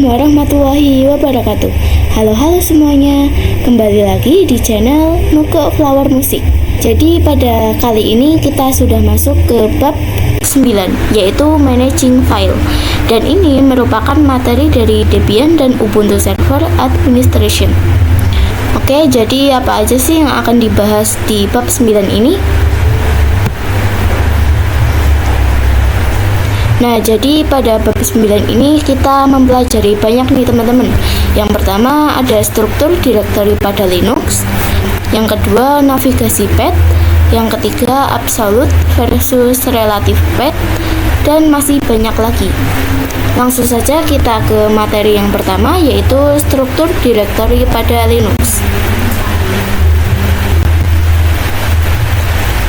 warahmatullahi wabarakatuh. Halo semuanya, kembali lagi di channel Nuke Flower Music. Jadi pada kali ini kita sudah masuk ke bab 9, yaitu Managing File. Dan ini merupakan materi dari Debian dan Ubuntu Server Administration. Oke, jadi apa aja sih yang akan dibahas di bab 9 ini? Nah, jadi pada bab 9 ini kita mempelajari banyak nih teman-teman. Yang pertama ada struktur direktori pada Linux. Yang kedua navigasi path. Yang ketiga absolute versus relative path. Dan masih banyak lagi. Langsung saja kita ke materi yang pertama, yaitu struktur direktori pada Linux.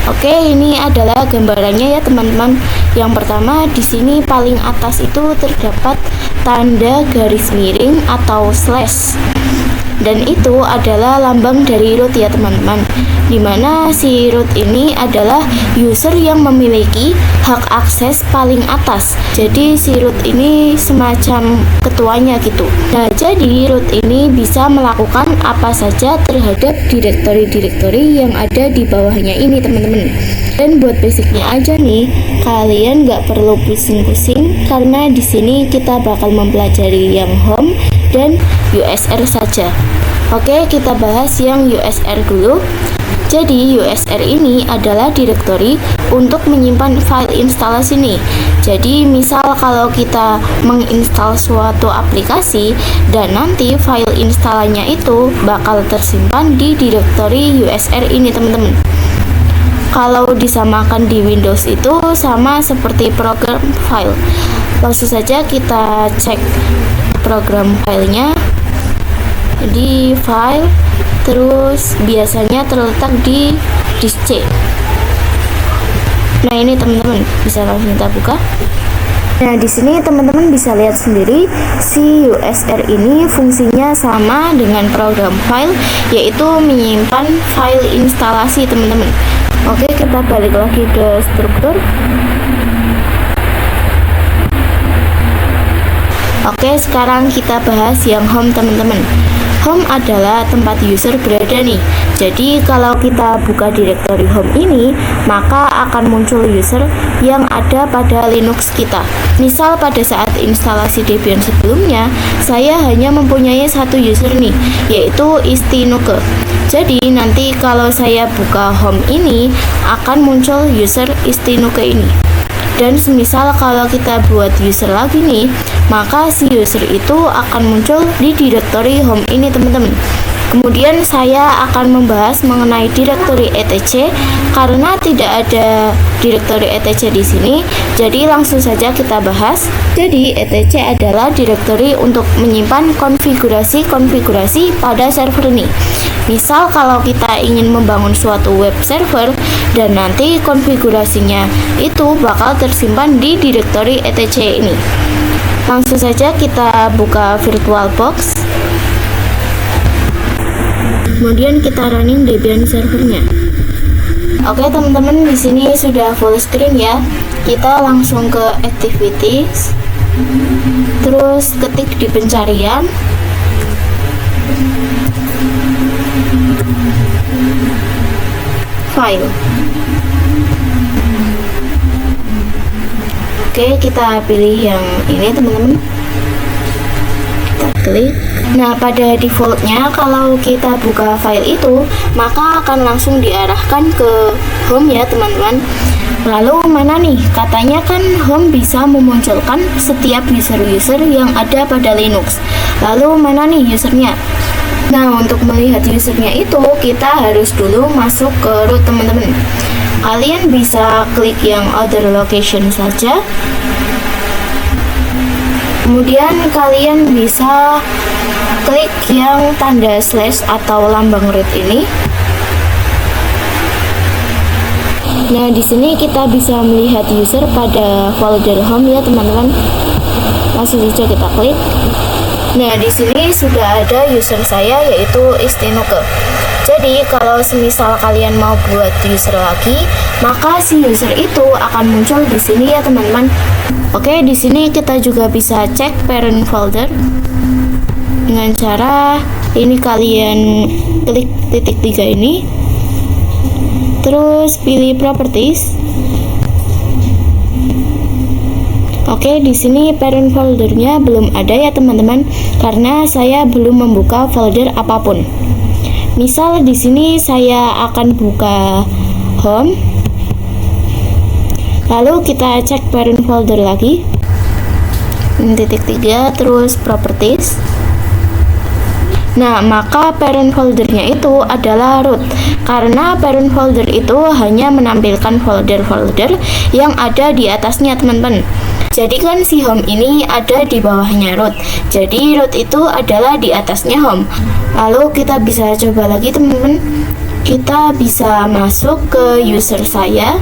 Oke, ini adalah gambarannya ya teman-teman. Yang pertama di sini paling atas itu terdapat tanda garis miring atau slash. Dan itu adalah lambang dari root ya teman-teman. Dimana si root ini adalah user yang memiliki hak akses paling atas. Jadi si root ini semacam ketuanya gitu. Nah, jadi root ini bisa melakukan apa saja terhadap direktori-direktori yang ada di bawahnya ini teman-teman. Dan buat basicnya aja nih, kalian nggak perlu pusing-pusing karena di sini kita bakal mempelajari yang home dan USR saja. Oke, kita bahas yang USR dulu. Jadi USR ini adalah direktori untuk menyimpan file instalasi nih. Jadi misal kalau kita menginstal suatu aplikasi dan nanti file instalanya itu bakal tersimpan di direktori USR ini teman-teman. Kalau disamakan di Windows itu sama seperti program file. Langsung saja kita cek program filenya. Di file, terus biasanya terletak di disk C. Nah, ini teman-teman bisa langsung kita buka. Nah, di sini teman-teman bisa lihat sendiri si USR ini fungsinya sama dengan program file, yaitu menyimpan file instalasi teman-teman. Oke, kita balik lagi ke struktur. Oke, sekarang kita bahas yang home teman-teman. Home adalah tempat user berada nih. Jadi kalau kita buka direktori home ini, maka akan muncul user yang ada pada Linux kita. Misal pada saat instalasi Debian sebelumnya, saya hanya mempunyai satu user nih, yaitu istinuke. Jadi nanti kalau saya buka home ini, akan muncul user istinuke ini. Dan semisal kalau kita buat user lagi nih, maka si user itu akan muncul di direktori home ini teman-teman. Kemudian saya akan membahas mengenai direktori etc karena tidak ada direktori etc di sini. Jadi langsung saja kita bahas. Jadi etc adalah direktori untuk menyimpan konfigurasi pada server ini. Misal kalau kita ingin membangun suatu web server dan nanti konfigurasinya itu bakal tersimpan di direktori etc ini. Langsung saja kita buka VirtualBox. Kemudian kita running Debian servernya. Oke teman-teman, di sini sudah full screen ya. Kita langsung ke activities. Terus ketik di pencarian. File. Oke, kita pilih yang ini teman-teman. Kita klik. Nah, pada defaultnya kalau kita buka file itu, maka akan langsung diarahkan ke home ya teman-teman. Lalu mana nih? Katanya kan home bisa memunculkan setiap user-user yang ada pada Linux. Lalu mana nih usernya? Nah, untuk melihat usernya itu kita harus dulu masuk ke root teman-teman. Kalian bisa klik yang other location saja. Kemudian kalian bisa klik yang tanda slash atau lambang root ini. Nah, di sini kita bisa melihat user pada folder home ya teman-teman. Langsung saja kita klik. Nah, di sini sudah ada user saya yaitu istinuke. Jadi kalau semisal kalian mau buat user lagi, maka si user itu akan muncul di sini ya teman-teman. Oke, di sini kita juga bisa cek parent folder dengan cara ini, kalian klik titik 3 ini, terus pilih properties. Oke, di sini parent foldernya belum ada ya teman-teman, karena saya belum membuka folder apapun. Misal di sini saya akan buka home, lalu kita cek parent folder lagi, titik 3, terus properties. Nah, maka parent foldernya itu adalah root, karena parent folder itu hanya menampilkan folder-folder yang ada di atasnya teman-teman. Jadi kan si home ini ada di bawahnya root, jadi root itu adalah di atasnya home. Lalu kita bisa coba lagi teman-teman, kita bisa masuk ke user saya,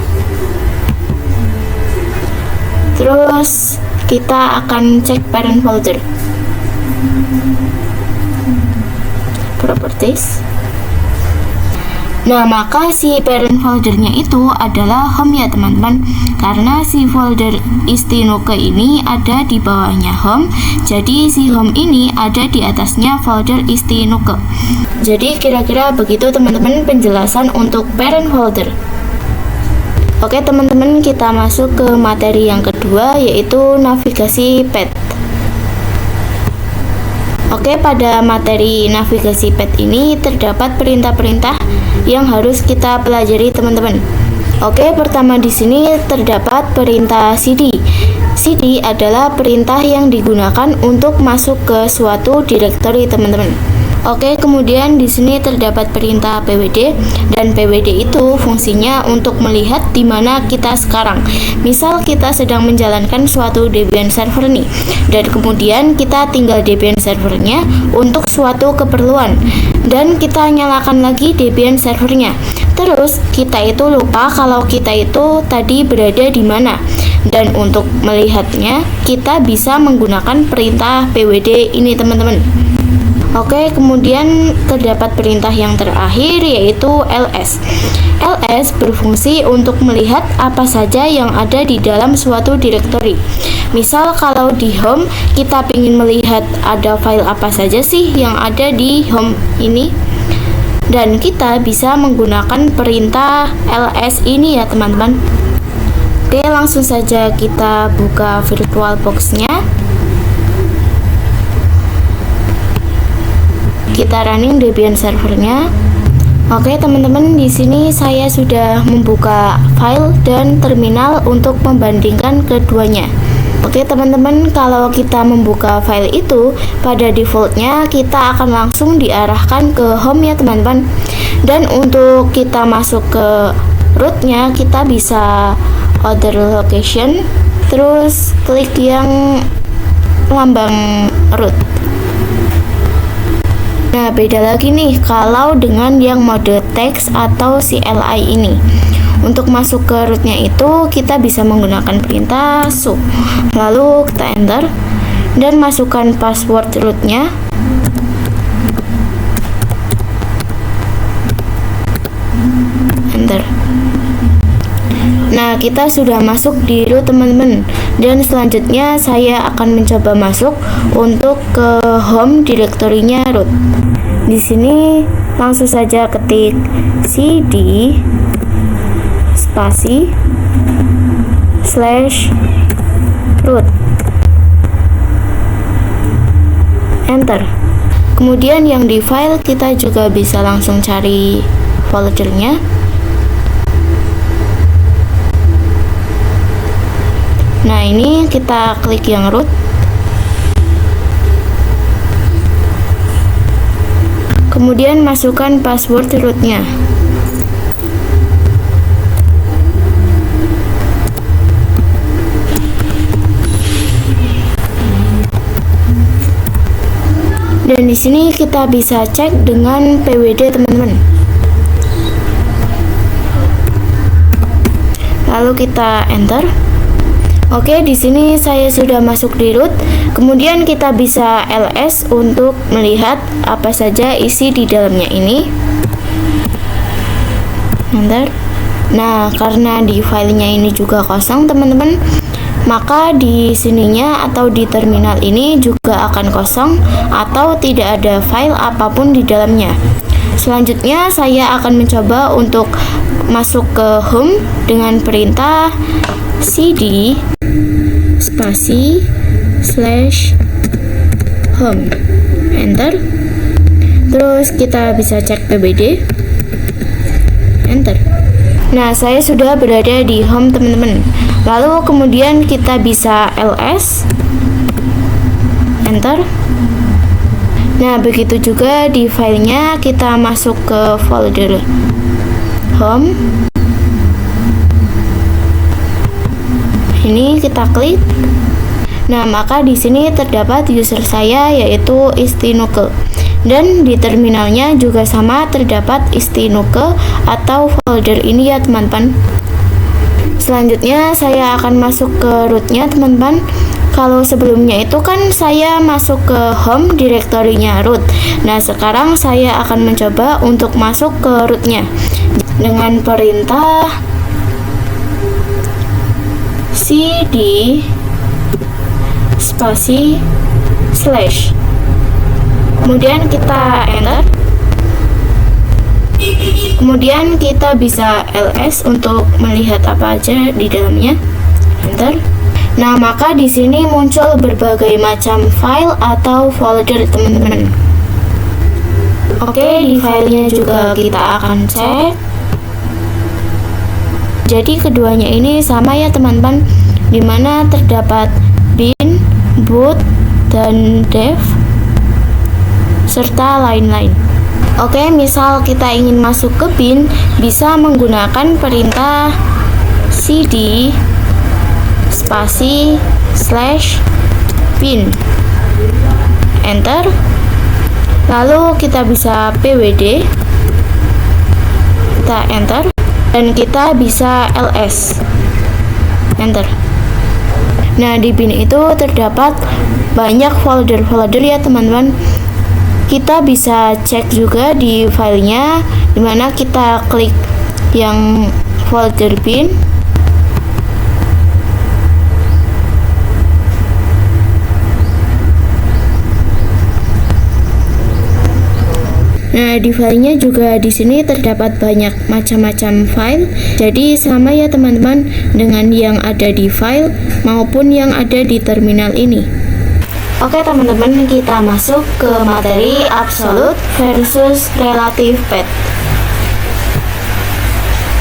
terus kita akan cek parent folder, properties. Nah, maka si parent foldernya itu adalah home ya teman-teman, karena si folder istinuke ini ada di bawahnya home, jadi si home ini ada di atasnya folder istinuke. Jadi kira-kira begitu teman-teman penjelasan untuk parent folder. Oke teman-teman, kita masuk ke materi yang kedua, yaitu navigasi path. Oke, pada materi navigasi path ini terdapat perintah-perintah yang harus kita pelajari teman-teman. Oke, pertama di sini terdapat perintah cd. cd adalah perintah yang digunakan untuk masuk ke suatu directory teman-teman. Oke, kemudian di sini terdapat perintah pwd, dan pwd itu fungsinya untuk melihat di mana kita sekarang. Misal kita sedang menjalankan suatu Debian server nih, dan kemudian kita tinggal Debian servernya untuk suatu keperluan, dan kita nyalakan lagi Debian servernya. Terus kita itu lupa kalau kita itu tadi berada di mana. Dan untuk melihatnya kita bisa menggunakan perintah pwd ini teman-teman. Oke, kemudian terdapat perintah yang terakhir, yaitu ls. ls berfungsi untuk melihat apa saja yang ada di dalam suatu directory. Misal kalau di home kita ingin melihat ada file apa saja sih yang ada di home ini, dan kita bisa menggunakan perintah ls ini ya teman-teman. Oke, langsung saja kita buka VirtualBox-nya. Kita running Debian servernya. Oke teman-teman, di sini saya sudah membuka file dan terminal untuk membandingkan keduanya. Oke teman-teman, kalau kita membuka file itu, pada defaultnya kita akan langsung diarahkan ke home ya teman-teman. Dan untuk kita masuk ke rootnya, kita bisa other location, terus klik yang lambang root. Nah, beda lagi nih kalau dengan yang mode text atau CLI ini. Untuk masuk ke rootnya itu kita bisa menggunakan perintah show, lalu kita enter dan masukkan password rootnya. Enter. Nah, kita sudah masuk di root teman-teman, dan selanjutnya saya akan mencoba masuk untuk ke home directory-nya root. Di sini langsung saja ketik cd spasi /root, enter. Kemudian yang di file kita juga bisa langsung cari foldernya. Nah, ini kita klik yang root. Kemudian masukkan password rootnya. Dan di sini kita bisa cek dengan pwd teman-teman. Lalu kita enter. Oke, di sini saya sudah masuk di root. Kemudian kita bisa ls untuk melihat apa saja isi di dalamnya ini. Enter. Nah, karena di filenya ini juga kosong teman-teman, maka di sininya atau di terminal ini juga akan kosong atau tidak ada file apapun di dalamnya. Selanjutnya saya akan mencoba untuk masuk ke home dengan perintah cd spasi /home. Enter. Terus kita bisa cek pbd. Enter. Nah, saya sudah berada di home teman-teman. Lalu kemudian kita bisa ls. Enter. Nah, begitu juga di filenya kita masuk ke folder home. Ini kita klik. Nah, maka di sini terdapat user saya yaitu istinuke. Dan di terminalnya juga sama, terdapat istinuke atau folder ini ya teman-teman. Selanjutnya saya akan masuk ke rootnya teman-teman. Kalau sebelumnya itu kan saya masuk ke home direktorinya root. Nah, sekarang saya akan mencoba untuk masuk ke rootnya dengan perintah cd spasi / kemudian kita enter. Kemudian kita bisa ls untuk melihat apa aja di dalamnya. Enter. Nah, maka di sini muncul berbagai macam file atau folder teman-teman. Oke, di filenya juga kita akan cek. Jadi keduanya ini sama ya teman-teman, dimana terdapat bin, boot, dan dev serta lain-lain. Oke, misal kita ingin masuk ke bin, bisa menggunakan perintah cd spasi /bin. Enter. Lalu kita bisa pwd. Kita enter. Dan kita bisa ls. Enter. Nah, di bin itu terdapat banyak folder-folder ya teman-teman. Kita bisa cek juga di filenya, dimana kita klik yang folder bin. Nah, di filenya juga di sini terdapat banyak macam-macam file. Jadi sama ya teman-teman dengan yang ada di file maupun yang ada di terminal ini. Oke teman-teman, kita masuk ke materi absolute versus relative path.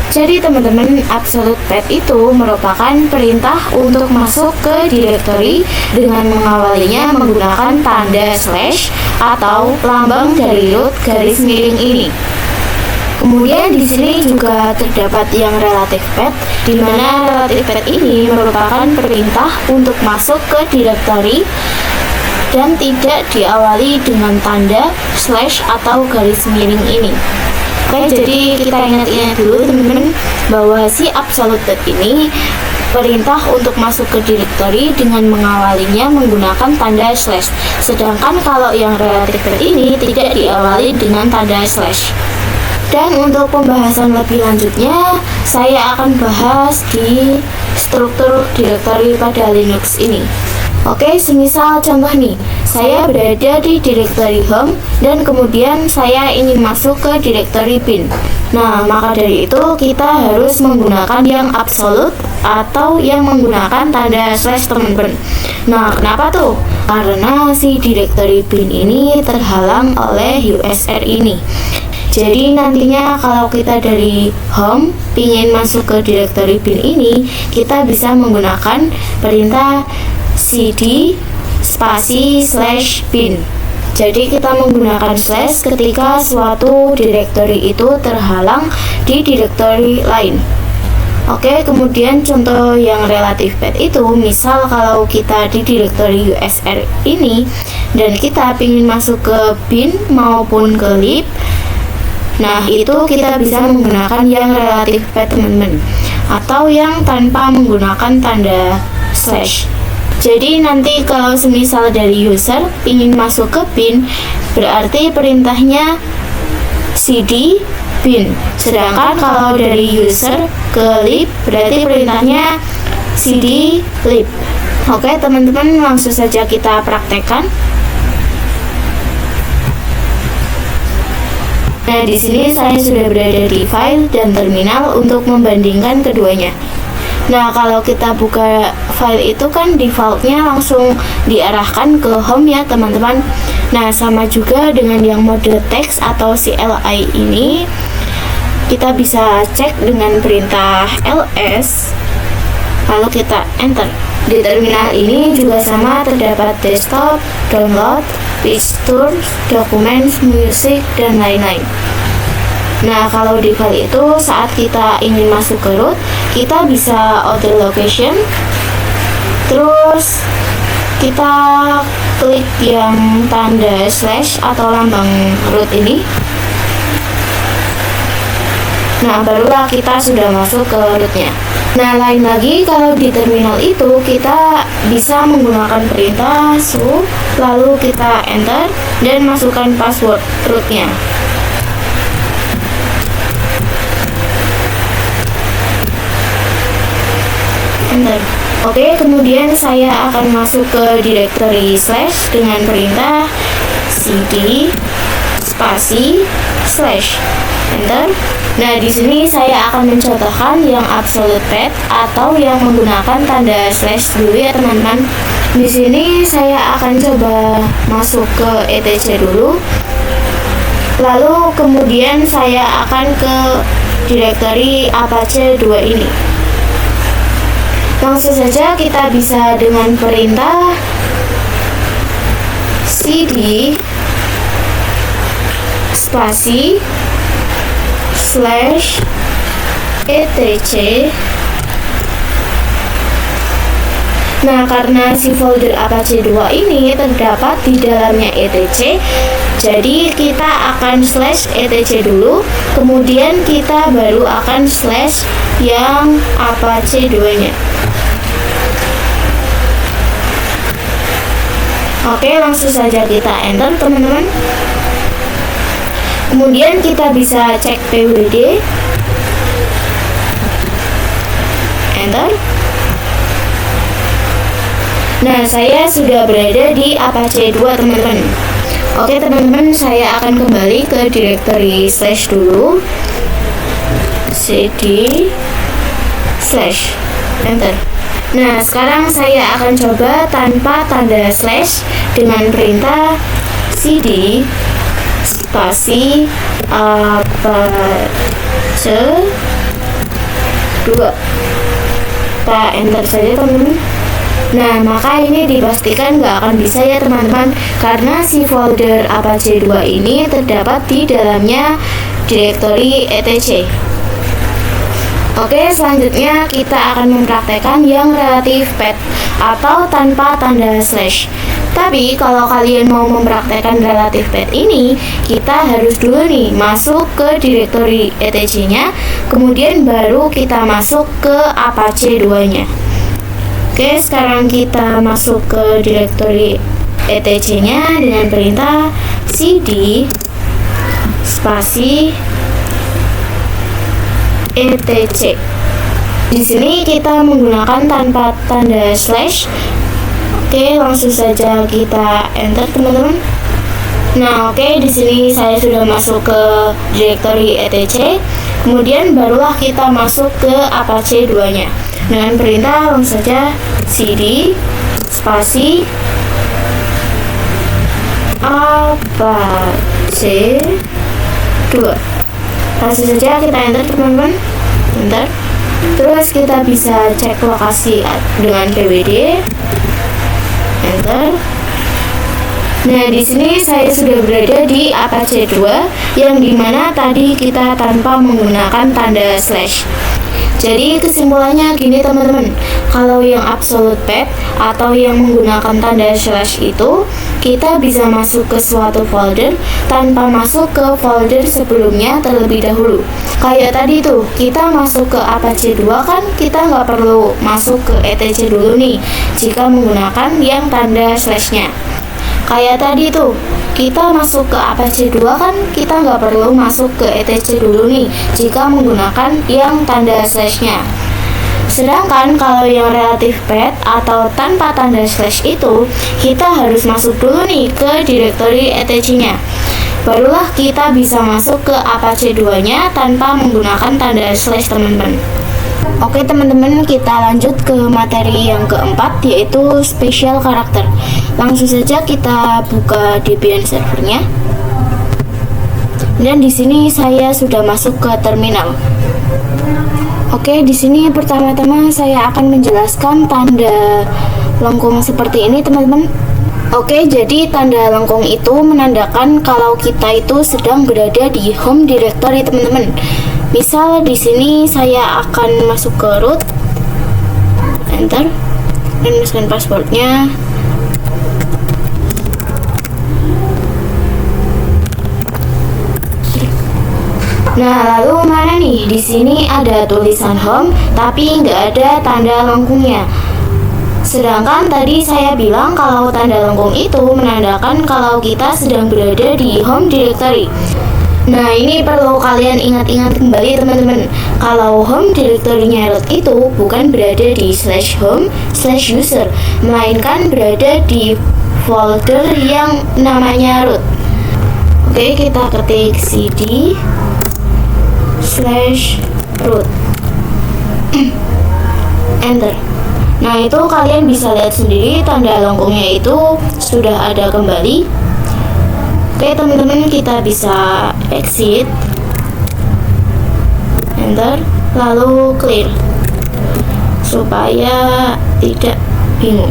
Jadi teman-teman, absolute path itu merupakan perintah untuk masuk ke directory dengan mengawalinya menggunakan tanda slash atau lambang dari root garis miring ini. Kemudian di sini juga terdapat yang relative path, di mana relative path ini merupakan perintah untuk masuk ke directory dan tidak diawali dengan tanda slash atau garis miring ini. Oke, jadi kita ingat-ingat dulu teman-teman bahwa si absolute path ini perintah untuk masuk ke directory dengan mengawalinya menggunakan tanda slash. Sedangkan kalau yang relative path ini tidak diawali dengan tanda slash. Dan untuk pembahasan lebih lanjutnya, saya akan bahas di struktur directory pada Linux ini. Oke, semisal contoh nih, saya berada di directory home dan kemudian saya ingin masuk ke directory bin. Nah, maka dari itu kita harus menggunakan yang absolute atau yang menggunakan tanda slash teman-teman. Nah, kenapa tuh? Karena si directory bin ini terhalang oleh USR ini. Jadi nantinya kalau kita dari home ingin masuk ke directory bin ini, kita bisa menggunakan perintah cd spasi /bin. Jadi kita menggunakan slash ketika suatu directory itu terhalang di directory lain. Oke, kemudian contoh yang relative path itu, misal kalau kita di directory USR ini dan kita ingin masuk ke bin maupun ke lib, nah itu kita bisa menggunakan yang relative path teman-teman, atau yang tanpa menggunakan tanda slash. Jadi nanti kalau semisal dari user ingin masuk ke bin, berarti perintahnya cd bin. Sedangkan kalau dari user ke lib berarti perintahnya cd lib. Oke teman-teman, langsung saja kita praktekkan. Nah, di sini saya sudah berada di file dan terminal untuk membandingkan keduanya. Nah, kalau kita buka file itu kan defaultnya langsung diarahkan ke home ya teman-teman. Nah, sama juga dengan yang mode text atau CLI ini, kita bisa cek dengan perintah ls, lalu kita enter. Di terminal ini juga sama, terdapat desktop, download, pictures, documents, music, dan lain-lain. Nah, kalau di file itu saat kita ingin masuk ke root, kita bisa auto location, terus kita klik yang tanda slash atau lambang root ini. Nah, barulah kita sudah masuk ke rootnya. Nah, lain lagi kalau di terminal itu kita bisa menggunakan perintah su, lalu kita enter dan masukkan password rootnya. Enter. Oke, kemudian saya akan masuk ke directory slash dengan perintah cd spasi slash enter. Nah, di sini saya akan mencontohkan yang absolute path atau yang menggunakan tanda slash dulu ya teman-teman. Di sini saya akan coba masuk ke etc dulu. Lalu kemudian saya akan ke directory apache 2 ini. Langsung saja kita bisa dengan perintah cd spasi slash etc. Nah, karena si folder apache 2 ini terdapat di dalamnya etc, jadi kita akan slash etc dulu, kemudian kita baru akan slash yang apache 2 nya. Oke, langsung saja kita enter teman-teman. Kemudian kita bisa cek pwd, enter. Nah, saya sudah berada di apache 2 teman-teman. Oke teman-teman, saya akan kembali ke directory slash dulu, cd slash enter. Nah, sekarang saya akan coba tanpa tanda slash dengan perintah cd spasi apache 2. Kita enter saja teman-teman. Nah, maka ini dipastikan nggak akan bisa ya teman-teman, karena si folder apache 2 ini terdapat di dalamnya directory etc. Oke, selanjutnya kita akan mempraktekkan yang relative path atau tanpa tanda slash. Tapi kalau kalian mau mempraktekkan relative path ini, kita harus dulu nih masuk ke directory etc nya, kemudian baru kita masuk ke apache 2 nya. Oke, sekarang kita masuk ke directory etc nya dengan perintah cd spasi etc. Di sini kita menggunakan tanpa tanda slash. Oke, langsung saja kita enter teman-teman. Nah, oke, di sini saya sudah masuk ke directory etc. Kemudian barulah kita masuk ke apache 2 nya. Dengan perintah langsung saja cd spasi apache 2. Langsung saja kita enter teman-teman. Enter. Terus kita bisa cek lokasi dengan pwd. Enter. Nah, di sini saya sudah berada di apache 2 yang dimana tadi kita tanpa menggunakan tanda slash. Jadi kesimpulannya gini teman-teman, kalau yang absolute path atau yang menggunakan tanda slash itu, kita bisa masuk ke suatu folder tanpa masuk ke folder sebelumnya terlebih dahulu. Kayak tadi tuh, kita masuk ke apache 2 kan kita nggak perlu masuk ke etc dulu nih jika menggunakan yang tanda slashnya. Kayak tadi tuh, kita masuk ke Apache 2 kan kita nggak perlu masuk ke etc dulu nih jika menggunakan yang tanda slashnya. Sedangkan kalau yang relative path atau tanpa tanda slash itu, kita harus masuk dulu nih ke directory etc-nya. Barulah kita bisa masuk ke Apache 2-nya tanpa menggunakan tanda slash, teman-teman. Oke teman-teman, kita lanjut ke materi yang keempat, yaitu special character. Langsung saja kita buka Debian servernya. Dan di sini saya sudah masuk ke terminal. Oke, di sini pertama-tama saya akan menjelaskan tanda lengkung seperti ini, teman-teman. Oke, jadi tanda lengkung itu menandakan kalau kita itu sedang berada di home directory, teman-teman. Misal di sini saya akan masuk ke root, enter, dan masukkan passwordnya. Nah, lalu mana nih? Di sini ada tulisan home, tapi nggak ada tanda lengkungnya. Sedangkan tadi saya bilang kalau tanda lengkung itu menandakan kalau kita sedang berada di home directory. Nah, ini perlu kalian ingat-ingat kembali, teman-teman. Kalau home directory-nya root itu bukan berada di /home/user, melainkan berada di folder yang namanya root. Oke, kita ketik cd/root. Enter. Nah, itu kalian bisa lihat sendiri tanda lengkungnya itu sudah ada kembali. Oke teman-teman, kita bisa exit, enter, lalu clear supaya tidak bingung.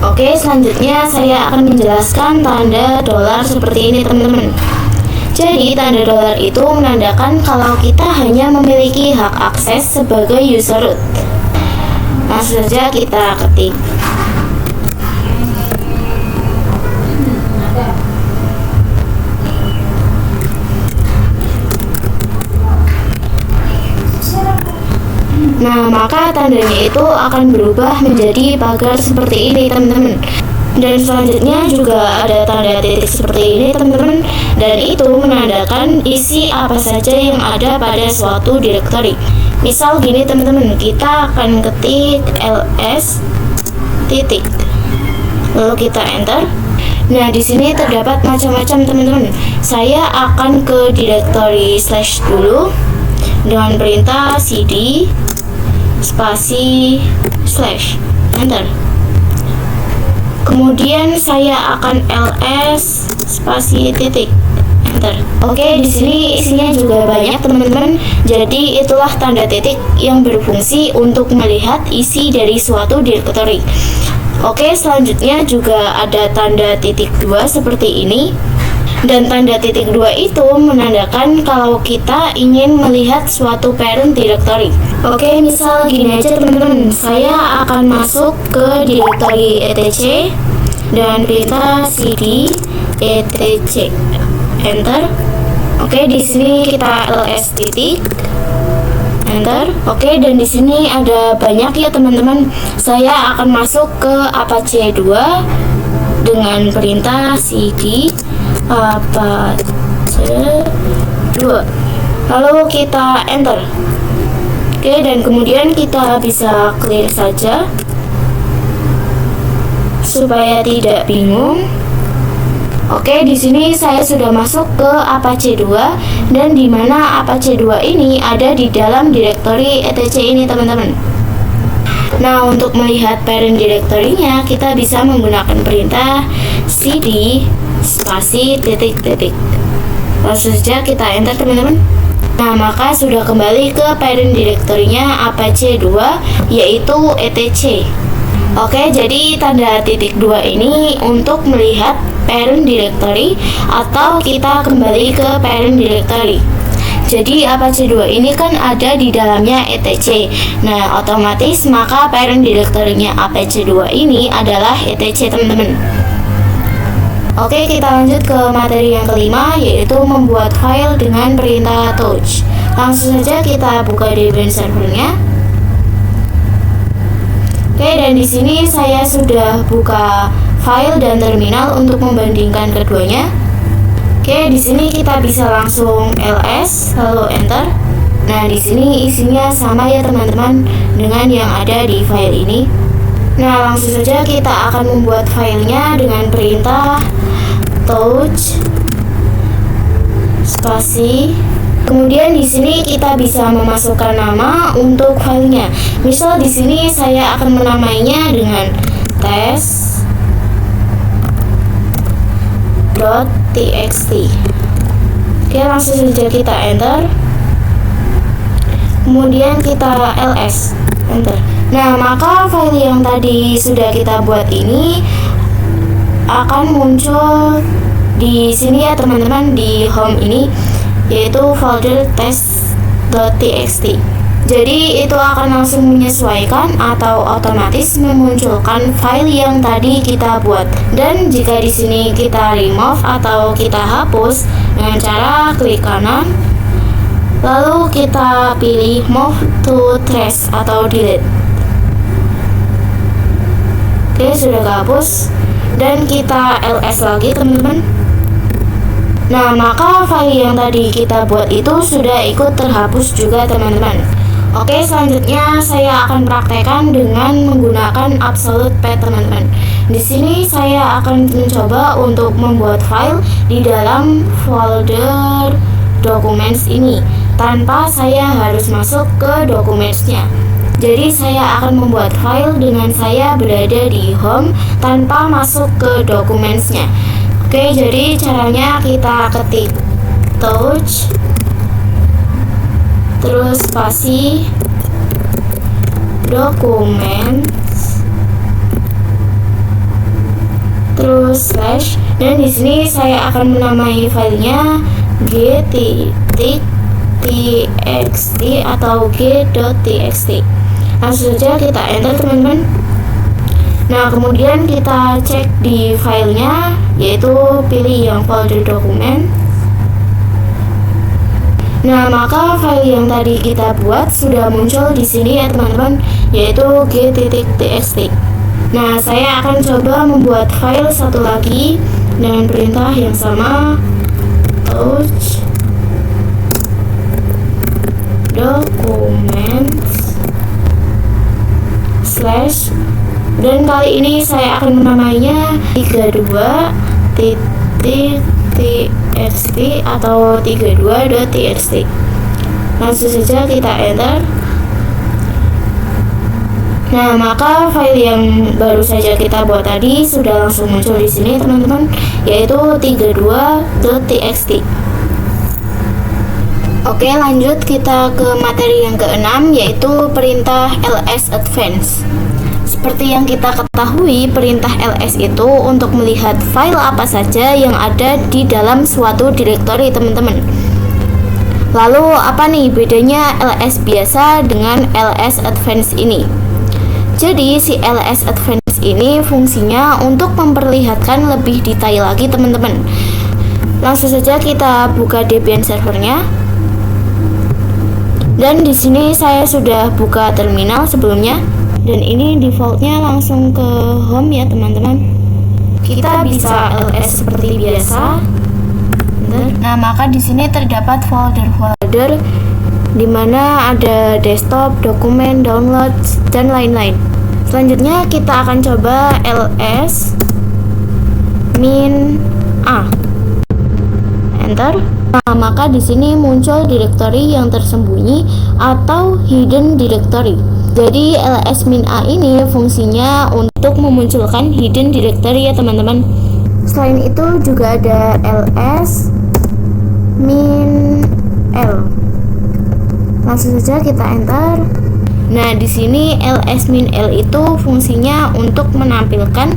Oke, selanjutnya saya akan menjelaskan tanda dolar seperti ini, teman-teman. Jadi tanda dolar itu menandakan kalau kita hanya memiliki hak akses sebagai user root. Langsung saja kita ketik. Nah, maka tandanya itu akan berubah menjadi pagar seperti ini, teman-teman. Dan selanjutnya juga ada tanda titik seperti ini, teman-teman. Dan itu menandakan isi apa saja yang ada pada suatu directory. Misal gini, teman-teman, kita akan ketik ls titik, lalu kita enter. Nah, di sini terdapat macam-macam, teman-teman. Saya akan ke directory slash dulu dengan perintah cd spasi slash, enter. Kemudian saya akan ls spasi titik, enter. Oke, di sini isinya juga banyak, teman-teman. Jadi itulah tanda titik yang berfungsi untuk melihat isi dari suatu directory. Oke, selanjutnya juga ada tanda titik 2 seperti ini. Dan tanda titik 2 itu menandakan kalau kita ingin melihat suatu parent directory. Oke, misal gini aja, teman-teman. Saya akan masuk ke directory etc dan perintah cd etc, enter. Oke, di sini kita ls titik, enter. Oke, dan di sini ada banyak ya, teman-teman. Saya akan masuk ke Apache 2 dengan perintah cd Apache 2, lalu kita enter. Oke, dan kemudian kita bisa clear saja supaya tidak bingung. Oke, di sini saya sudah masuk ke Apache 2 dan di mana Apache 2 ini ada di dalam directory etc ini, teman-teman. Nah, untuk melihat parent directory-nya kita bisa menggunakan perintah cd spasi titik-titik. Langsung saja kita enter, teman-teman. Nah, maka sudah kembali ke parent directory-nya Apache 2 yaitu etc. Oke, jadi tanda titik 2 ini untuk melihat parent directory atau kita kembali ke parent directory. Jadi Apache 2 ini kan ada di dalamnya etc. Nah, otomatis maka parent directory-nya Apache 2 ini adalah etc, teman-teman. Oke, kita lanjut ke materi yang kelima, yaitu membuat file dengan perintah touch. Langsung saja kita buka Debian servernya. Oke, dan di sini saya sudah buka file dan terminal untuk membandingkan keduanya. Oke, di sini kita bisa langsung ls lalu enter. Nah, di sini isinya sama ya teman-teman dengan yang ada di file ini. Nah, langsung saja kita akan membuat filenya dengan perintah touch spasi. Kemudian di sini kita bisa memasukkan nama untuk filenya. Misal di sini saya akan menamainya dengan test.txt. Oke, langsung saja kita enter. Kemudian kita ls enter. Nah, maka file yang tadi sudah kita buat ini akan muncul di sini ya teman-teman, di home ini, yaitu folder test.txt. Jadi itu akan langsung menyesuaikan atau otomatis memunculkan file yang tadi kita buat. Dan jika di sini kita remove atau kita hapus dengan cara klik kanan, lalu kita pilih move to trash atau delete. Oke, sudah kehapus dan kita ls lagi teman-teman. Nah, maka file yang tadi kita buat itu sudah ikut terhapus juga teman-teman. Oke, selanjutnya saya akan praktekkan dengan menggunakan absolute path teman-teman. Di sini saya akan mencoba untuk membuat file di dalam folder documents ini tanpa saya harus masuk ke dokumennya. Jadi saya akan membuat file dengan saya berada di home tanpa masuk ke dokumennya. Oke, jadi caranya kita ketik touch terus spasi documents terus slash, dan di sini saya akan menamai filenya g.txt atau g.txt. Langsung saja kita enter teman-teman. Nah, kemudian kita cek di filenya, yaitu pilih yang folder dokumen. Nah, maka file yang tadi kita buat sudah muncul di sini ya teman-teman, yaitu g.txt. Nah, saya akan coba membuat file satu lagi dengan perintah yang sama, touch documents slash, dan kali ini saya akan menamainya 32.txt atau 32.txt. Langsung saja kita enter. Nah, maka file yang baru saja kita buat tadi sudah langsung muncul di sini teman-teman, yaitu 32.txt. Oke, lanjut kita ke materi yang keenam, yaitu perintah ls advance. Seperti yang kita ketahui, perintah ls itu untuk melihat file apa saja yang ada di dalam suatu direktori teman-teman. Lalu apa nih bedanya ls biasa dengan ls advance ini? Jadi si ls advance ini fungsinya untuk memperlihatkan lebih detail lagi teman-teman. Langsung saja kita buka Debian servernya. Dan di sini saya sudah buka terminal sebelumnya, dan ini defaultnya langsung ke home ya teman-teman. Kita bisa ls seperti biasa. Nah, maka di sini terdapat folder-folder di mana ada desktop, dokumen, download, dan lain-lain. Selanjutnya kita akan coba ls min a. Enter. Nah, maka di sini muncul direktori yang tersembunyi atau hidden directory. Jadi ls-a ini fungsinya untuk memunculkan hidden directory ya teman-teman. Selain itu juga ada ls-l. Langsung saja kita enter. Nah, di sini ls-l itu fungsinya untuk menampilkan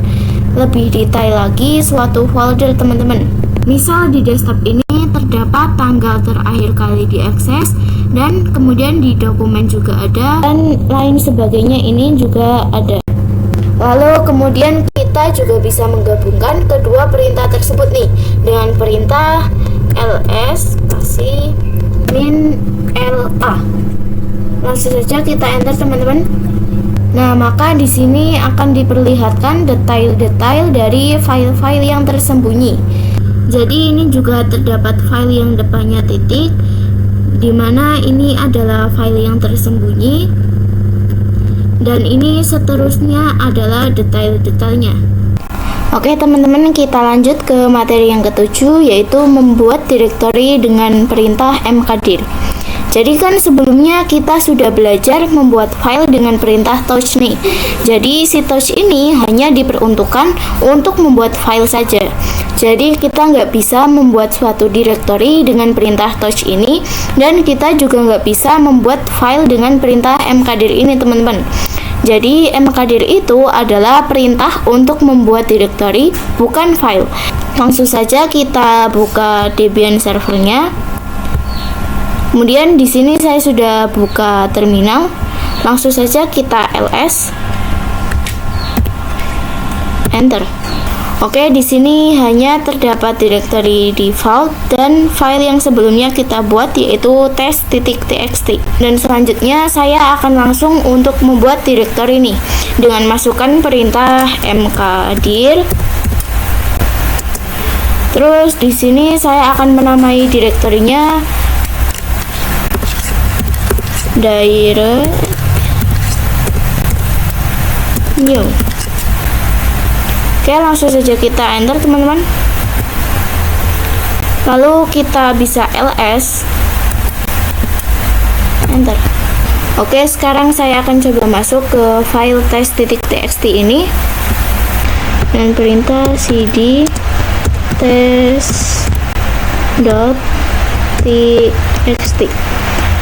lebih detail lagi suatu folder teman-teman. Misal di desktop ini terdapat tanggal terakhir kali diakses, dan kemudian di dokumen juga ada, dan lain sebagainya ini juga ada. Lalu kemudian kita juga bisa menggabungkan kedua perintah tersebut nih dengan perintah ls kasih min la. Langsung saja kita enter teman-teman. Nah, maka di sini akan diperlihatkan detail-detail dari file-file yang tersembunyi. Jadi ini juga terdapat file yang depannya titik, di mana ini adalah file yang tersembunyi, dan ini seterusnya adalah detail-detailnya. Oke teman-teman, kita lanjut ke materi yang ketujuh, yaitu membuat directory dengan perintah mkdir. Jadi kan sebelumnya kita sudah belajar membuat file dengan perintah touch nih. Jadi si touch ini hanya diperuntukkan untuk membuat file saja. Jadi kita nggak bisa membuat suatu directory dengan perintah touch ini, dan kita juga nggak bisa membuat file dengan perintah mkdir ini teman-teman. Jadi mkdir itu adalah perintah untuk membuat directory, bukan file. Langsung saja kita buka Debian servernya. Kemudian di sini saya sudah buka terminal. Langsung saja kita ls, enter. Oke, di sini hanya terdapat directory default dan file yang sebelumnya kita buat, yaitu test.txt. Dan selanjutnya saya akan langsung untuk membuat directory ini dengan masukkan perintah mkdir. Terus di sini saya akan menamai directory-nya direct new. Oke, langsung saja kita enter teman-teman. Lalu kita bisa ls, enter. Oke, sekarang saya akan coba masuk ke file test.txt ini dan perintah cd test.txt.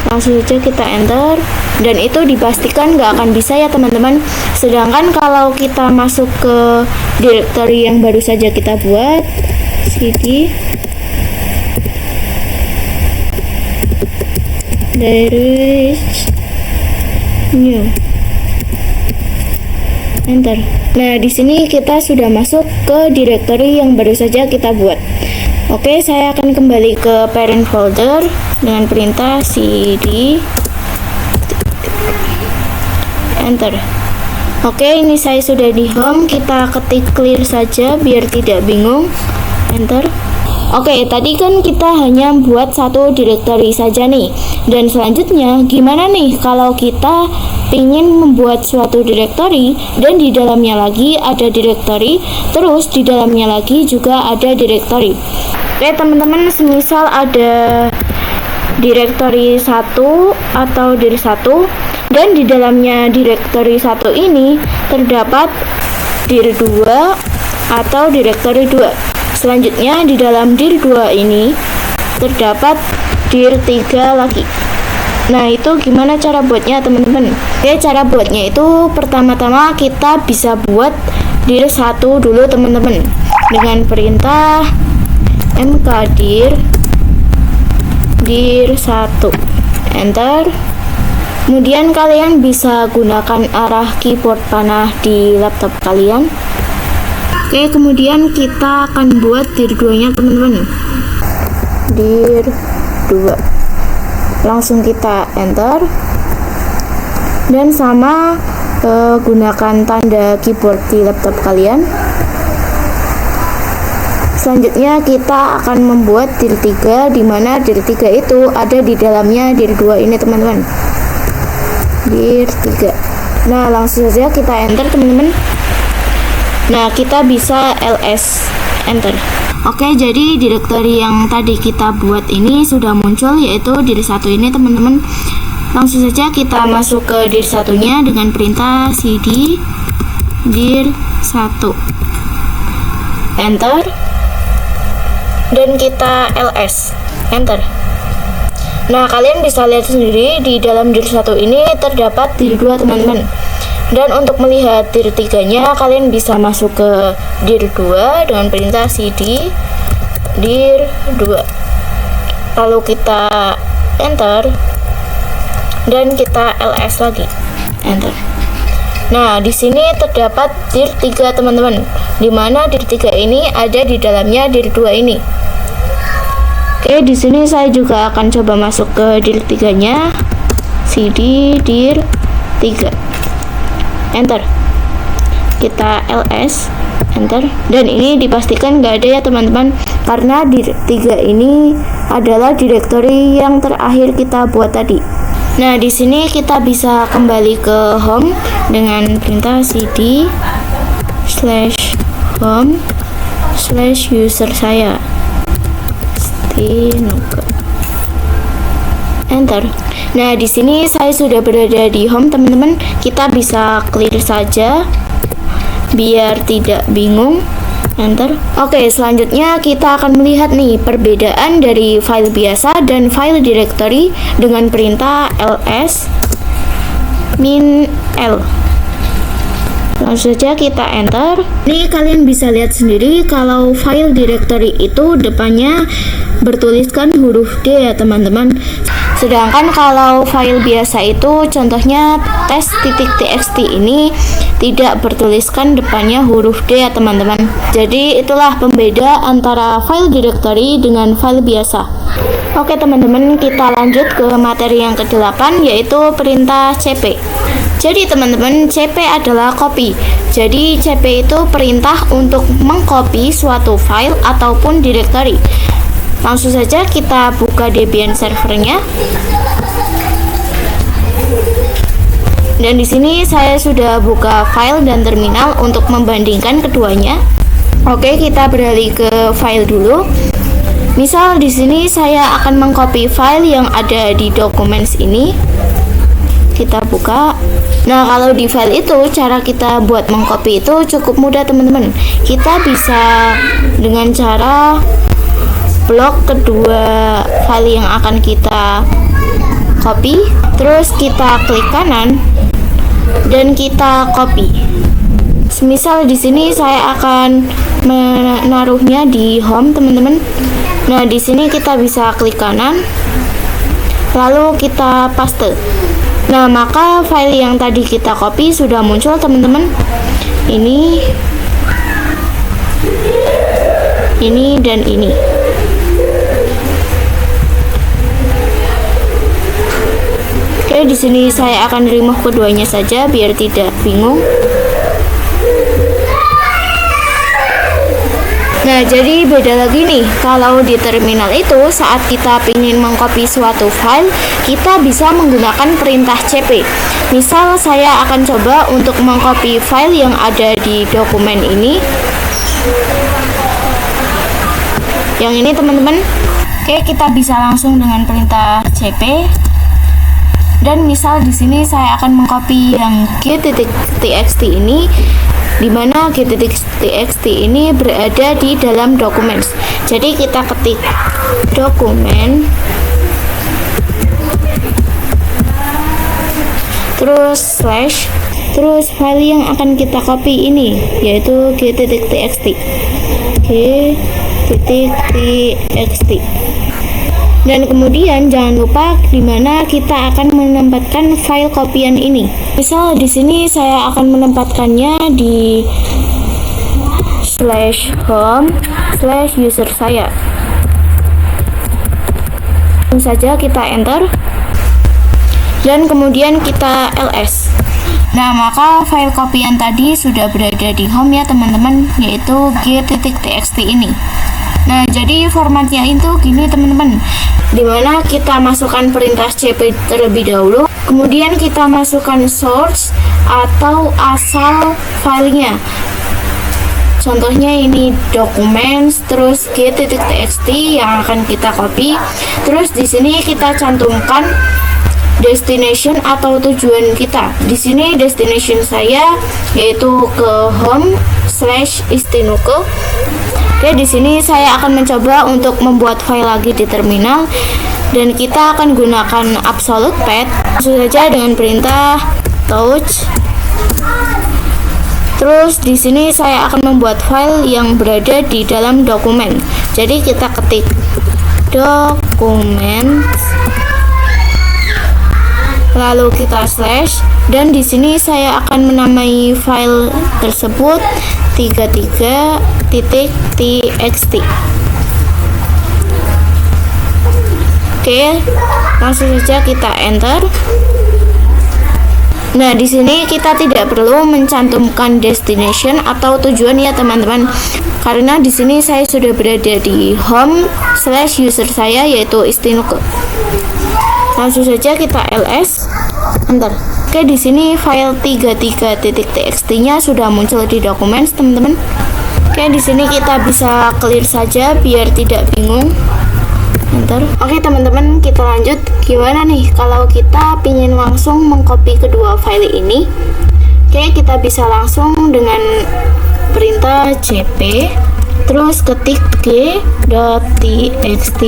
Langsung saja kita enter, dan itu dipastikan nggak akan bisa ya teman-teman. Sedangkan kalau kita masuk ke directory yang baru saja kita buat, cd direct new, enter. Nah, di sini kita sudah masuk ke directory yang baru saja kita buat. Oke, saya akan kembali ke parent folder dengan perintah cd, enter. Oke, ini saya sudah di home. Kita ketik clear saja biar tidak bingung, enter. Oke, tadi kan kita hanya buat satu directory saja nih. Dan selanjutnya gimana nih kalau kita ingin membuat suatu directory dan di dalamnya lagi ada directory, terus di dalamnya lagi juga ada directory. Oke teman-teman, semisal ada directory 1 atau dir 1, dan di dalamnya directory 1 ini terdapat dir 2 atau directory 2. Selanjutnya di dalam dir 2 ini terdapat dir 3 lagi. Nah, itu gimana cara buatnya teman-teman? Oke, cara buatnya itu pertama-tama kita bisa buat dir 1 dulu teman-teman, dengan perintah mkdir dir 1, enter. Kemudian kalian bisa gunakan arah keyboard panah di laptop kalian. Oke, kemudian kita akan buat dir 2 nya teman-teman, dir 2. Langsung kita enter, dan sama gunakan tanda keyboard di laptop kalian. Selanjutnya kita akan membuat dir 3, di mana dir 3 itu ada di dalamnya dir 2 ini teman-teman, dir 3. Nah, langsung saja kita enter teman-teman. Nah, kita bisa ls, enter. Oke, jadi directory yang tadi kita buat ini sudah muncul, yaitu dir 1 ini teman-teman. Langsung saja kita masuk ke dir 1-nya dengan perintah cd dir 1, enter. Dan kita ls, enter. Nah, kalian bisa lihat sendiri di dalam dir 1 ini terdapat dir 2 teman-teman. Dan untuk melihat dir 3 nya kalian bisa masuk ke dir 2 dengan perintah cd dir 2. Lalu kita enter dan kita ls lagi, enter. Nah, di sini terdapat dir 3 teman-teman, di mana dir 3 ini ada di dalamnya dir 2 ini. Oke, di sini saya juga akan coba masuk ke dir 3-nya, cd dir 3, enter. Kita ls, enter. Dan ini dipastikan nggak ada ya teman-teman, karena di 3 ini adalah direktori yang terakhir kita buat tadi. Nah, di sini kita bisa kembali ke home dengan perintah cd /home/user saya Stinuke, enter. Nah, di sini saya sudah berada di home teman-teman. Kita bisa clear saja biar tidak bingung, enter. Oke, selanjutnya kita akan melihat nih perbedaan dari file biasa dan file directory dengan perintah ls -l. Langsung saja kita enter. Ini kalian bisa lihat sendiri kalau file directory itu depannya bertuliskan huruf D ya teman-teman. Sedangkan kalau file biasa itu contohnya test.txt ini tidak bertuliskan depannya huruf D ya teman-teman. Jadi itulah pembeda antara file directory dengan file biasa. Oke teman-teman, kita lanjut ke materi yang ke-8, yaitu perintah cp. Jadi teman-teman, cp adalah copy. Jadi cp itu perintah untuk mengcopy suatu file ataupun directory. Langsung saja kita buka Debian servernya. Dan di sini saya sudah buka file dan terminal untuk membandingkan keduanya. Oke, kita beralih ke file dulu. Misal di sini saya akan mengcopy file yang ada di documents ini. Kita buka. Nah, kalau di file itu cara kita buat mengcopy itu cukup mudah teman-teman. Kita bisa dengan cara blok kedua file yang akan kita copy, terus kita klik kanan dan kita copy. Semisal di sini saya akan menaruhnya di home teman-teman. Nah, di sini kita bisa klik kanan lalu kita paste. Nah, maka file yang tadi kita copy sudah muncul teman-teman. Ini dan ini. Oke, di sini saya akan remove keduanya saja biar tidak bingung. Nah, jadi beda lagi nih. Kalau di terminal itu saat kita ingin mengcopy suatu file, kita bisa menggunakan perintah cp. Misal saya akan coba untuk mengcopy file yang ada di dokumen ini. Yang ini teman-teman. Oke, kita bisa langsung dengan perintah cp. Dan misal di sini saya akan mengcopy yang g.txt ini, di mana g.txt ini berada di dalam documents. Jadi kita ketik dokumen, terus slash, terus file yang akan kita copy ini yaitu g.txt. Dan kemudian jangan lupa di mana kita akan menempatkan file kopian ini. Misal di sini saya akan menempatkannya di /home/user saya. Langsung saja kita enter. Dan kemudian kita ls. Nah, maka file kopian tadi sudah berada di home ya teman-teman, yaitu g.txt ini. Nah, jadi formatnya itu gini teman-teman, dimana kita masukkan perintah cp terlebih dahulu, kemudian kita masukkan source atau asal filenya. Contohnya ini documents, terus g.txt yang akan kita copy, terus di sini kita cantumkan destination atau tujuan kita. Di sini destination saya yaitu ke home/Stinuke. Oke, di sini saya akan mencoba untuk membuat file lagi di terminal dan kita akan gunakan absolute path. Langsung saja dengan perintah touch. Terus di sini saya akan membuat file yang berada di dalam dokumen. Jadi kita ketik documents, lalu kita slash, dan di sini saya akan menamai file tersebut 33.txt. Oke, langsung saja kita enter. Nah, di sini kita tidak perlu mencantumkan destination atau tujuan ya teman-teman, karena di sini saya sudah berada di home/user saya, yaitu Istinuke. Langsung saja kita ls enter. Oke, di sini file 33.txt-nya sudah muncul di dokumen teman-teman. Oke, di sini kita bisa clear saja biar tidak bingung. Enter. Oke teman-teman, kita lanjut. Gimana nih kalau kita ingin langsung mengcopy kedua file ini? Oke, kita bisa langsung dengan perintah cp, terus ketik g.txt,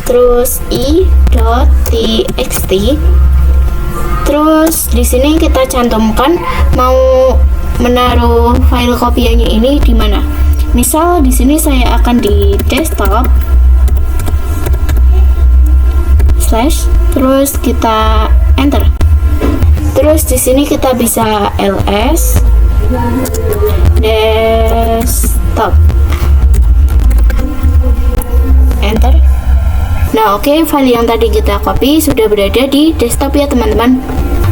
terus i.txt. Terus di sini kita cantumkan mau menaruh file kopiannya ini di mana. Misal di sini saya akan di desktop. Terus kita enter. Terus di sini kita bisa ls desktop, enter. Nah, oke, file yang tadi kita copy sudah berada di desktop ya teman-teman.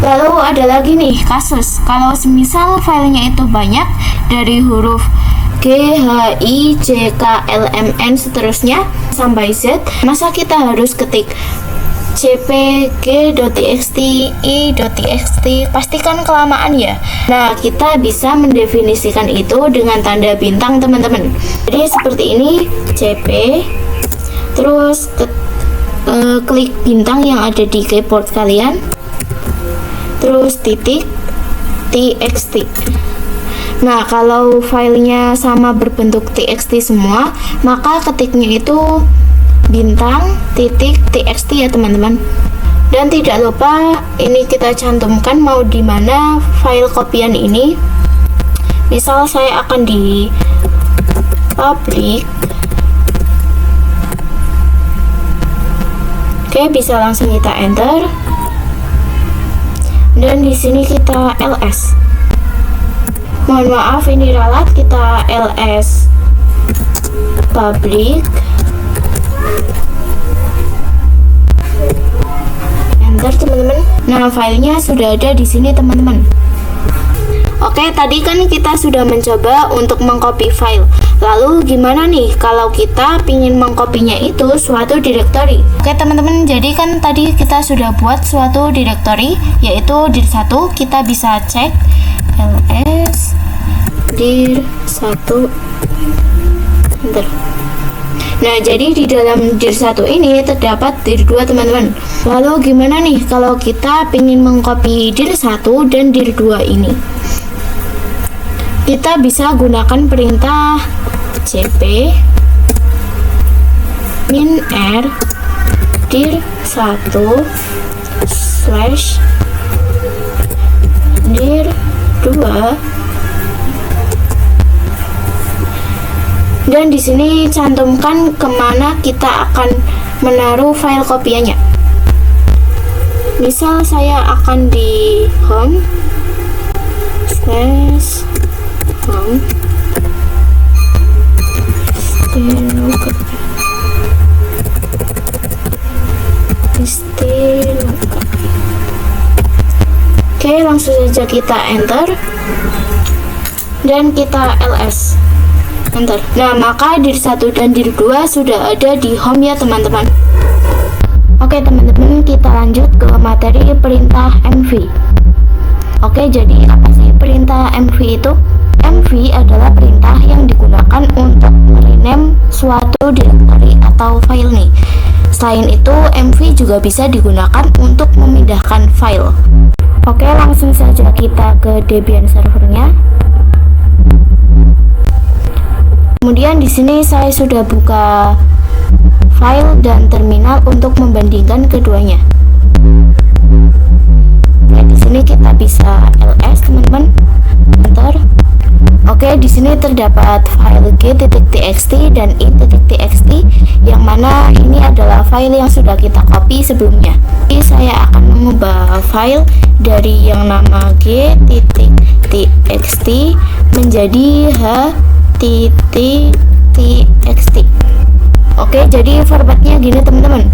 Lalu ada lagi nih kasus kalau semisal filenya itu banyak dari huruf G, H, I, J, K, L, M, N seterusnya sampai Z, masa kita harus ketik cpg.txt, i.txt, pastikan kelamaan ya. Nah, kita bisa mendefinisikan itu dengan tanda bintang teman-teman. Jadi seperti ini, cp, terus klik bintang yang ada di keyboard kalian, terus titik txt. Nah, kalau filenya sama berbentuk txt semua, maka ketiknya itu bintang titik txt ya teman-teman. Dan tidak lupa ini kita cantumkan mau di mana file kopian ini. Misal saya akan di public. Oke, bisa langsung kita enter. Dan di sini kita ls. Mohon maaf ini ralat, kita ls public. Enter teman-teman. Nah, filenya sudah ada di sini teman-teman. Oke, tadi kan kita sudah mencoba untuk mengcopy file. Lalu gimana nih kalau kita ingin mengkopinya itu suatu directory? Oke teman-teman, jadi kan tadi kita sudah buat suatu directory, yaitu dir1. Kita bisa cek ls dir1 enter. Nah, jadi di dalam dir1 ini terdapat dir2 teman-teman. Lalu gimana nih kalau kita ingin mengcopy dir1 dan dir2 ini? Kita bisa gunakan perintah cp min r dir1 slash dir2. Dan di sini cantumkan kemana kita akan menaruh file kopiannya. Misal saya akan di home slash home Istinuke. Oke, langsung saja kita enter dan kita ls enter. Nah, maka dir1 dan dir2 sudah ada di home ya teman-teman. Oke teman-teman, kita lanjut ke materi perintah mv. Oke, jadi apa sih perintah mv itu? Mv adalah perintah yang digunakan untuk merename suatu directory atau file nih. Selain itu, mv juga bisa digunakan untuk memindahkan file. Oke, langsung saja kita ke Debian servernya. Kemudian di sini saya sudah buka file dan terminal untuk membandingkan keduanya. Oke, di sini kita bisa ls teman-teman, enter. Oke, di sini terdapat file g.txt dan i.txt, yang mana ini adalah file yang sudah kita copy sebelumnya. Jadi saya akan mengubah file dari yang nama g.txt menjadi h.txt. Oke, jadi formatnya gini teman-teman.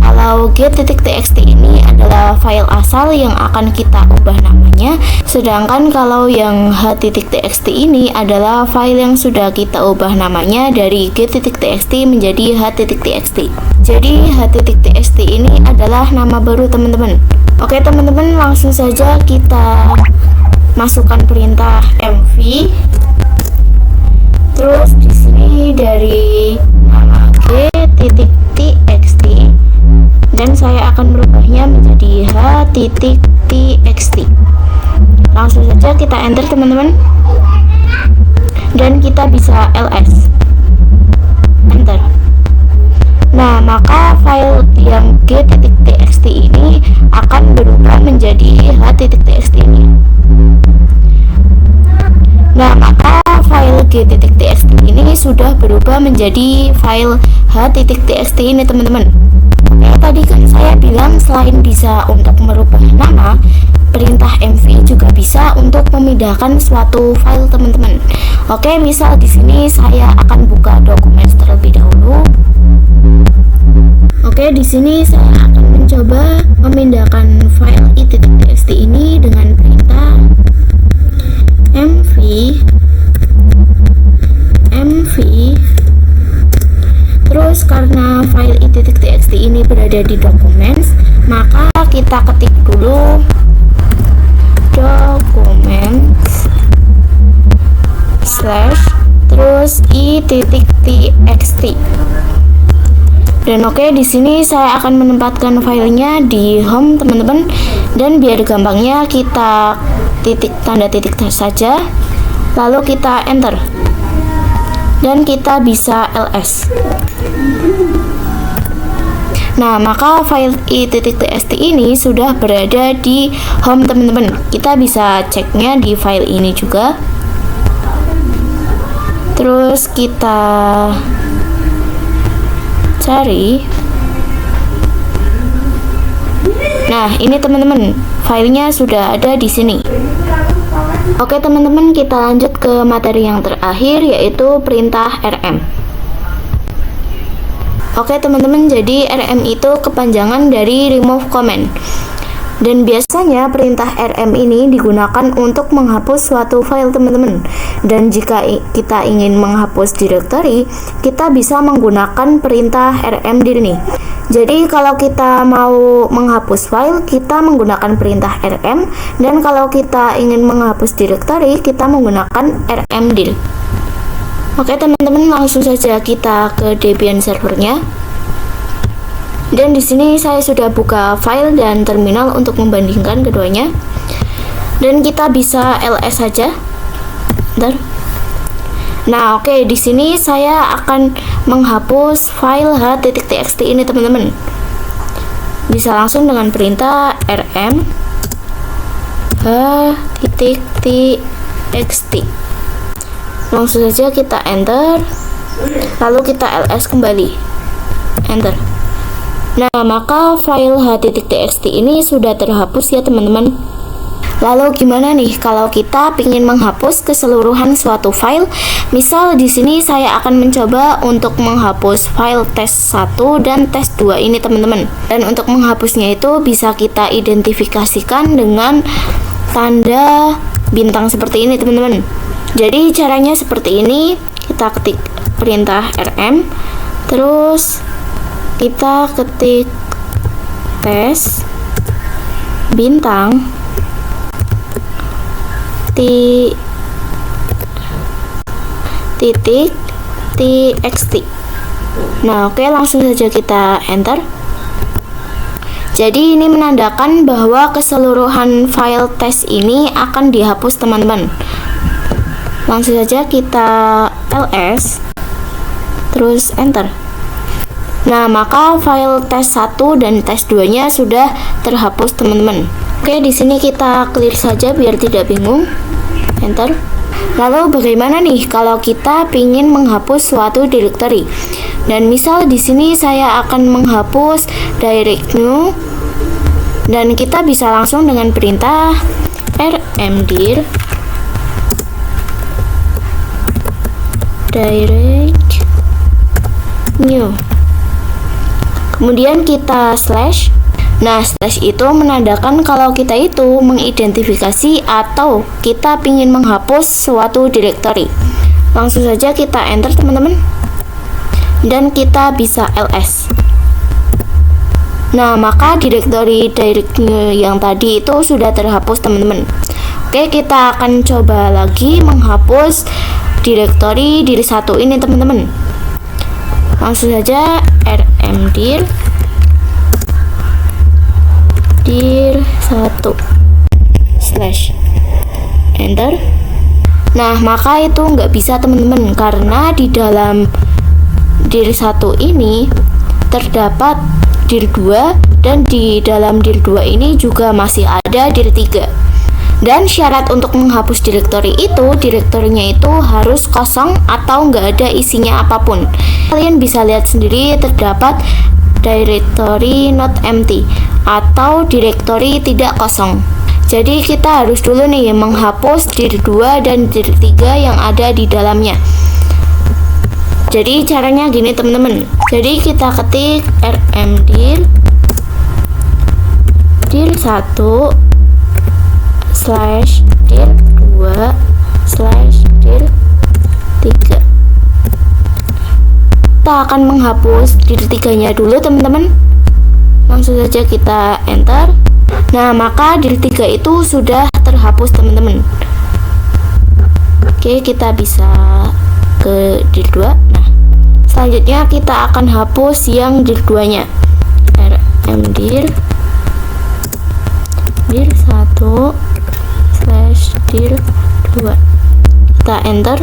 kalau get.txt ini adalah file asal yang akan kita ubah namanya, sedangkan kalau yang h.txt ini adalah file yang sudah kita ubah namanya dari get.txt menjadi h.txt. Jadi h.txt ini adalah nama baru teman-teman. Oke teman-teman, langsung saja kita masukkan perintah mv. Terus di sini dari nama get.txt dan saya akan merubahnya menjadi h.txt. Langsung saja kita enter teman-teman, dan kita bisa ls enter. Nah, maka file yang get.txt ini akan berubah menjadi h.txt ini. Nah, maka file get.txt ini sudah berubah menjadi file h.txt ini teman-teman. Tadi kan saya bilang selain bisa untuk merubah nama, perintah mv juga bisa untuk memindahkan suatu file teman-teman. Oke, misal di sini saya akan buka dokumen terlebih dahulu. Oke, di sini saya akan mencoba memindahkan file i.txt ini dengan perintah mv terus karena file i.txt ini berada di documents, maka kita ketik dulu documents / terus i.txt. Dan oke, di sini saya akan menempatkan filenya di home teman-teman, dan biar gampangnya kita tanda titik saja, lalu kita enter dan kita bisa ls. Nah, maka file i.txt ini sudah berada di home teman-teman. Kita bisa ceknya di file ini juga. Terus kita cari. Nah, ini teman-teman, filenya sudah ada di sini. Oke teman-teman, kita lanjut ke materi yang terakhir, yaitu perintah rm. Oke teman-teman, jadi rm itu kepanjangan dari remove command. Dan biasanya perintah rm ini digunakan untuk menghapus suatu file teman-teman. Dan jika kita ingin menghapus directory, kita bisa menggunakan perintah rm di sini. Jadi kalau kita mau menghapus file, kita menggunakan perintah rm, dan kalau kita ingin menghapus directory, kita menggunakan rmdir. Oke teman-teman, langsung saja kita ke Debian servernya. Dan di sini saya sudah buka file dan terminal untuk membandingkan keduanya. Dan kita bisa ls saja. Bentar. Nah, oke, di sini saya akan menghapus file h.txt ini teman-teman. Bisa langsung dengan perintah rm h.txt. Langsung saja kita enter, lalu kita ls kembali, enter. Nah, maka file h.txt ini sudah terhapus ya teman-teman. Lalu gimana nih kalau kita ingin menghapus keseluruhan suatu file? Misal di sini saya akan mencoba untuk menghapus file test1 dan test2 ini teman-teman. Dan untuk menghapusnya itu bisa kita identifikasikan dengan tanda bintang seperti ini teman-teman. Jadi caranya seperti ini, kita ketik perintah rm, terus kita ketik tes bintang titik txt. Nah, oke, langsung saja kita enter. Jadi ini menandakan bahwa keseluruhan file tes ini akan dihapus teman-teman. Langsung saja kita ls, terus enter. Nah, maka file tes1 dan tes2 nya sudah terhapus teman-teman. Oke, di sini kita clear saja biar tidak bingung. Enter. Lalu bagaimana nih kalau kita ingin menghapus suatu directory? Dan misal di sini saya akan menghapus direct new, dan kita bisa langsung dengan perintah rmdir direct new. Kemudian kita slash. Nah, slash itu menandakan kalau kita itu mengidentifikasi atau kita ingin menghapus suatu directory. Langsung saja kita enter teman-teman. Dan kita bisa ls. Nah, maka directory yang tadi itu sudah terhapus teman-teman. Oke, kita akan coba lagi menghapus directory dir1 ini teman-teman. Langsung saja rmdir dir1 slash enter. Nah, maka itu nggak bisa teman-teman, karena di dalam dir1 ini terdapat dir2 dan di dalam dir2 ini juga masih ada dir3. Dan syarat untuk menghapus directory itu, direktorinya itu harus kosong atau nggak ada isinya apapun. Kalian bisa lihat sendiri terdapat directory not empty atau directory tidak kosong. Jadi kita harus dulu nih menghapus dir2 dan dir3 yang ada di dalamnya. Jadi caranya gini teman-teman. Jadi kita ketik rmdir dir1 slash dir2 slash dir3. Kita akan menghapus dir3-nya dulu teman-teman. Langsung saja kita enter. Nah, maka dir3 itu sudah terhapus teman-teman. Oke, kita bisa ke dir2. Nah, selanjutnya kita akan hapus yang dir2-nya. rmdir dir1 slash dir2. Kita enter.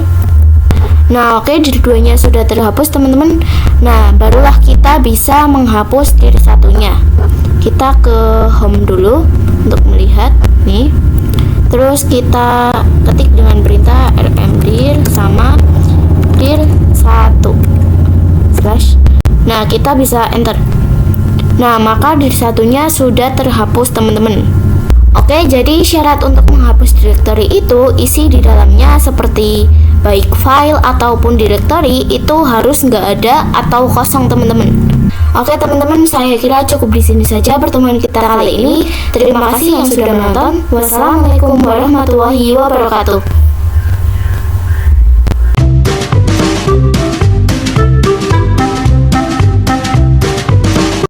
Nah, oke, dir2-nya sudah terhapus teman-teman. Nah, barulah kita bisa menghapus dir1-nya. Kita ke home dulu untuk melihat nih. Terus kita ketik dengan perintah rmdir sama dir1 slash. Nah, kita bisa enter. Nah, maka dir1-nya sudah terhapus teman-teman. Oke, jadi syarat untuk menghapus directory itu isi di dalamnya seperti baik file ataupun directory itu harus nggak ada atau kosong teman-teman. Oke teman-teman, saya kira cukup di sini saja pertemuan kita kali ini. Terima kasih yang sudah menonton. Wassalamualaikum warahmatullahi wabarakatuh.